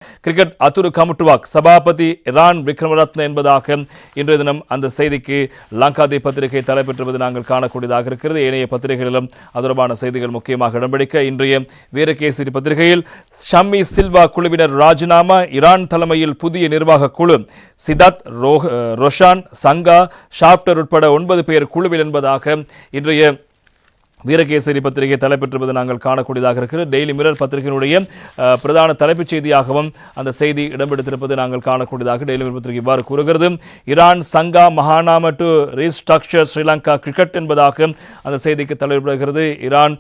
Cricket அத்துரு கமுட்டுவாக் Sabapathi Iran Wickramaratne என்பதாக இன்றைய தினம் அந்த செய்திக்கு லங்காதி பத்திரிகை தலைப்பெற்றுவது நாங்கள் காணக்கூடியதாக இருக்கிறது. ஏனைய பத்திரிகைகளிலும் அது தொடர்பான செய்திகள் முக்கியமாக இடம்பிடிக்க இன்றைய வீரகேசரி பத்திரிகையில் ஷம்மி சில்வா குழுவினர் ராஜினாமா, ஈரான் தலைமையில் புதிய நிர்வாக குழு, சிதாத் ரோஷான் சங்கா ஷாப்டர் உட்பட 9 பேர் குழுவில் என்பதாக இன்றைய வீரகேசரி பத்திரிகை தலைப்பெற்றுவது நாங்கள் காணக்கூடியதாக இருக்கிறது. டெய்லி மிரர் பத்திரிகையினுடைய பிரதான தலைப்புச் செய்தியாகவும் அந்த செய்தி இடம்பெடுத்திருப்பது நாங்கள் காணக்கூடியதாக டெய்லி மிரர் பத்திரிகை இவ்வாறு கூறுகிறது. ஈரான் சங்கா மகாநாம டு ரீஸ்ட்ரக்சர் ஸ்ரீலங்கா கிரிக்கெட் என்பதாக அந்த செய்திக்கு தலைப்பிடுகிறது. ஈரான்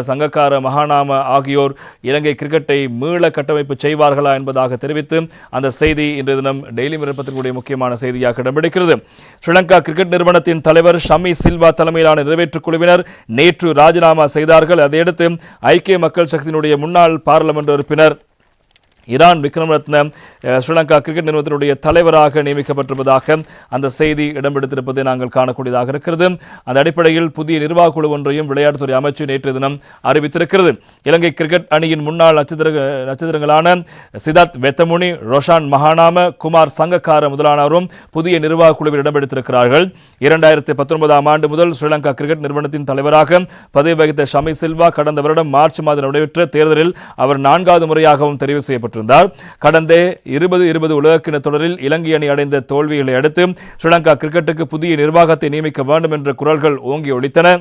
சங்கக்கார மகாநாம ஆகியோர் இலங்கை கிரிக்கெட்டை மீள கட்டமைப்பு செய்வார்களா என்பதாக தெரிவித்து அந்த செய்தி இன்றைய தினம் டெய்லி மிரர் பத்திரிகையுடைய முக்கியமான செய்தியாக இடம்பெடுக்கிறது. ஸ்ரீலங்கா கிரிக்கெட் நிறுவனத்தின் தலைவர் ஷம்மி சில்வா தலைமையிலான நிறைவேற்றுக் குழுவினர் நேற்று ராஜினாமா செய்தார்கள். அதையடுத்து ஐக்கிய மக்கள் சக்தியினுடைய முன்னாள் பாராளுமன்ற உறுப்பினர் ஈரான் விக்ரமரத்ன ஸ்ரீலங்கா கிரிக்கெட் நிறுவனத்தினுடைய தலைவராக நியமிக்கப்பட்டிருப்பதாக அந்த செய்தி இடம்பெடுத்திருப்பதை நாங்கள் காணக்கூடியதாக இருக்கிறது. அந்த அடிப்படையில் புதிய நிர்வாக குழு ஒன்றையும் விளையாட்டுத்துறை அமைச்சு நேற்று தினம் அறிவித்திருக்கிறது. இலங்கை கிரிக்கெட் அணியின் முன்னாள் நட்சத்திரங்களான சிதாத் வெத்தமுனி, ரோஷான் மகாநாம, குமார் சங்கக்கார முதலானவரும் புதிய நிர்வாக குழுவில் இடம்பெடுத்திருக்கிறார்கள். 2019 ஆண்டு முதல் ஸ்ரீலங்கா கிரிக்கெட் நிறுவனத்தின் தலைவராக பதவி வகித்த ஷமி சில்வா கடந்த வருடம் மார்ச் மாதம் நடைபெற்ற தேர்தலில் அவர் 4வது முறையாகவும் தெரிவு செய்யப்பட்டார். கடந்த 2020 உலகக்கிண தொடரில் இலங்கை அணி அடைந்த தோல்விகளை அடுத்து ஸ்ரீலங்கா கிரிக்கெட்டுக்கு புதிய நிர்வாகத்தை நியமிக்க வேண்டும் என்ற குரல்கள் ஓங்கி ஒலித்தன.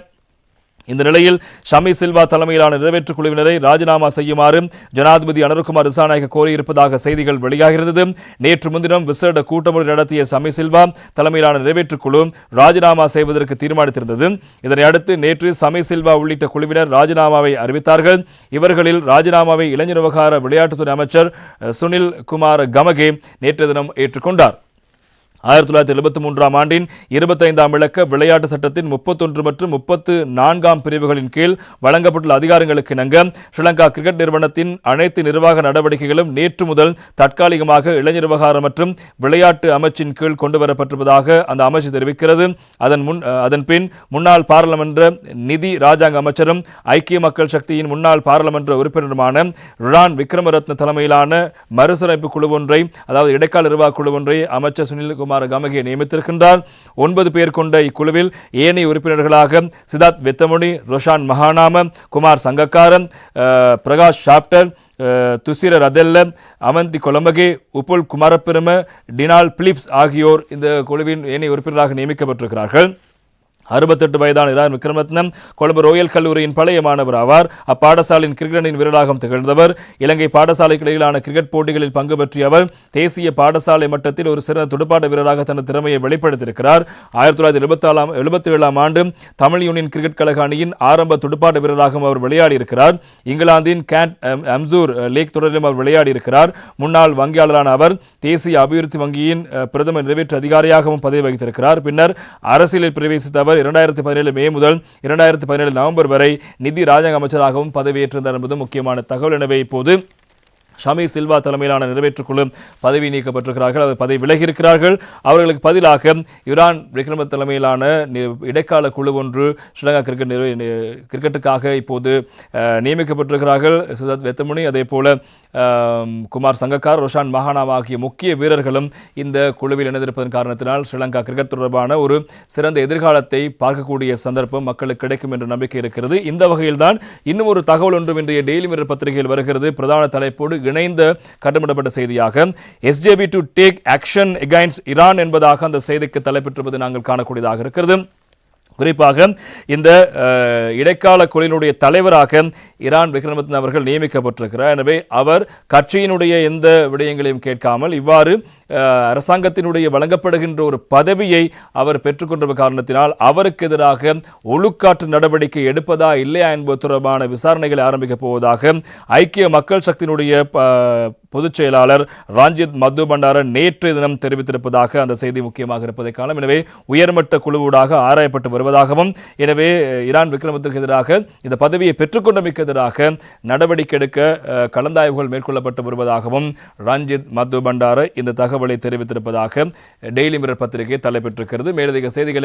இந்த நிலையில் ஷமி சில்வா தலைமையிலான நிறைவேற்றுக் குழுவினரை ராஜினாமா செய்யுமாறு ஜனாதிபதி அனுரகுமார் திசாநாயக்க கோரியிருப்பதாக செய்திகள் வெளியாகிறது. நேற்று முன்தினம் விசேட கூட்டமுறை நடத்திய ஷமி சில்வா தலைமையிலான நிறைவேற்றுக் குழு ராஜினாமா செய்வதற்கு தீர்மானித்திருந்தது. இதனை அடுத்து நேற்று ஷமி சில்வா உள்ளிட்ட குழுவினர் ராஜினாமாவை அறிவித்தார்கள். இவர்களில் ராஜினாமாவை இளைஞர் விவகார விளையாட்டுத்துறை அமைச்சர் சுனில் குமார் கமகே நேற்று தினம் ஏற்றுக்கொண்டார். 1973 ஆண்டின் 25ஆம் இலக்க விளையாட்டு சட்டத்தின் 31 மற்றும் 34ஆம் பிரிவுகளின் கீழ் வழங்கப்பட்டுள்ள அதிகாரங்களுக்கு இணங்க ஸ்ரீலங்கா கிரிக்கெட் நிறுவனத்தின் அனைத்து நிர்வாக நடவடிக்கைகளும் நேற்று முதல் தற்காலிகமாக இளைஞர் விவகாரம் மற்றும் விளையாட்டு அமைச்சின் கீழ் கொண்டுவரப்பட்டிருப்பதாக அந்த அமைச்சு தெரிவிக்கிறது. அதன் பின் முன்னாள் பாராளுமன்ற நிதி ராஜாங்க அமைச்சரும் ஐக்கிய மக்கள் சக்தியின் முன்னாள் பாராளுமன்ற உறுப்பினருமான ஈரான் விக்ரமரத்ன தலைமையிலான மறுசீரமைப்பு குழு ஒன்றை, அதாவது இடைக்கால நிர்வாக குழு ஒன்றை அமைச்சர் சுனில் குமார் கமகே நியமித்திருக்கின்றார். 9 பேர் கொண்ட இக்குழுவில் ஏனைய உறுப்பினர்களாக சிதாத் வெத்தமுனி, ரோஷான் மகாநாம, குமார் சங்கக்காரன், பிரகாஷ் ஷாப்டர், துசிர ரதெல்ல, அவந்தி கொலம்பகே, உப்புல் குமாரப்பெரும, டினால் பிலிப்ஸ் ஆகியோர் இந்த குழுவின் ஏனைய உறுப்பினராக நியமிக்கப்பட்டிருக்கிறார்கள். 68 வயதான ஈரான் விக்ரமரத்னம் கொழும்பு ரோயல் கல்லூரியின் பழைய மாணவர் ஆவார். அப்பாடசாலையின் கிரிக்கெட் அணியின் வீரராகவும் திகழ்ந்தவர். இலங்கை பாடசாலைக்கு இடையிலான கிரிக்கெட் போட்டிகளில் பங்கு பெற்றிய அவர் தேசிய பாடசாலை மட்டத்தில் ஒரு சிறந்த துடுப்பாட்ட வீரராக தனது திறமையை வெளிப்படுத்தியிருக்கிறார். 1977ஆம் ஆண்டு தமிழ் யூனியன் கிரிக்கெட் கழக அணியின் ஆரம்ப துடுப்பாட்ட வீரராகவும் அவர் விளையாடியிருக்கிறார். இங்கிலாந்தின் கேண்ட் அம்சூர் லீக் தொடரிலும் அவர் விளையாடியிருக்கிறார். முன்னாள் வங்கியாளரான அவர் தேசிய அபிவிருத்தி வங்கியின் பிரதம நிறைவேற்று அதிகாரியாகவும் பதவி வகித்திருக்கிறார். பின்னர் அரசியலில் பிரவேசித்த அவர் 2017 மே முதல் 2017 நவம்பர் வரை நிதி ராஜாங்க அமைச்சராகவும் பதவியேற்றிருந்தார் என்பது முக்கியமான தகவல். எனவே இப்போது ஷமி சில்வா தலைமையிலான நிறைவேற்றுக் குழு பதவி நீக்கப்பட்டிருக்கிறார்கள், அவர் பதவி விலகியிருக்கிறார்கள். அவர்களுக்கு பதிலாக ஈரான் விக்ரம தலைமையிலான இடைக்கால குழு ஒன்று ஸ்ரீலங்கா கிரிக்கெட்டுக்காக இப்போது நியமிக்கப்பட்டிருக்கிறார்கள். சிதாத் வெத்தமுனி, அதே போல குமார் சங்கக்கார், ரோஷான் மகாநாம ஆகிய முக்கிய வீரர்களும் இந்த குழுவில் இணைந்திருப்பதன் காரணத்தினால் ஸ்ரீலங்கா கிரிக்கெட் தொடர்பான ஒரு சிறந்த எதிர்காலத்தை பார்க்கக்கூடிய சந்தர்ப்பம் மக்களுக்கு கிடைக்கும் என்ற நம்பிக்கை இருக்கிறது. இந்த வகையில்தான் இன்னும் ஒரு தகவல் ஒன்றும் இன்றைய டெய்லி மிரர் பத்திரிகையில் வருகிறது. பிரதான தலைப்போடு இணைந்த கட்டமிடப்பட்ட செய்தியாக SJP to take action against Iran என்பதாக அந்த செய்திக்கு தலைப்பெற்றிருப்பது நாங்கள் காணக்கூடியதாக இருக்கிறது. குறிப்பாக இந்த இடைக்கால குழுவினுடைய தலைவராக ஈரான் விக்ரமரத்ன அவர்கள் நியமிக்கப்பட்டிருக்கிறார். எனவே அவர் கட்சியினுடைய எந்த விடயங்களையும் கேட்காமல் இவ்வாறு அரசாங்கத்தினுடைய வழங்கப்படுகின்ற ஒரு பதவியை அவர் பெற்றுக்கொண்ட காரணத்தினால் அவருக்கு எதிராக ஒழுக்காற்று நடவடிக்கை எடுப்பதா இல்லையா என்பது தொடர்பான விசாரணைகளை ஆரம்பிக்கப் போவதாக ஐக்கிய மக்கள் சக்தியினுடைய பொதுச் செயலாளர் ராஞ்சித் மது பண்டார நேற்று தினம் தெரிவித்திருப்பதாக அந்த செய்தி முக்கியமாக இருப்பதை காணலாம். எனவே உயர்மட்ட குழுவூடாக ஆராயப்பட்டு வருவதாகவும், எனவே ஈரான் விக்ரமத்துக்கு எதிராக இந்த பதவியை பெற்றுக்கொண்டமைக்கு எதிராக நடவடிக்கை எடுக்க கலந்தாய்வுகள் மேற்கொள்ளப்பட்டு வருவதாகவும் ராஞ்சித் மது பண்டார இந்த தகவலை தெரிவித்திருப்பதாக டெய்லி மிரர் பத்திரிகை தலைப்பெற்றிருக்கிறது. மேலதிக செய்திகளை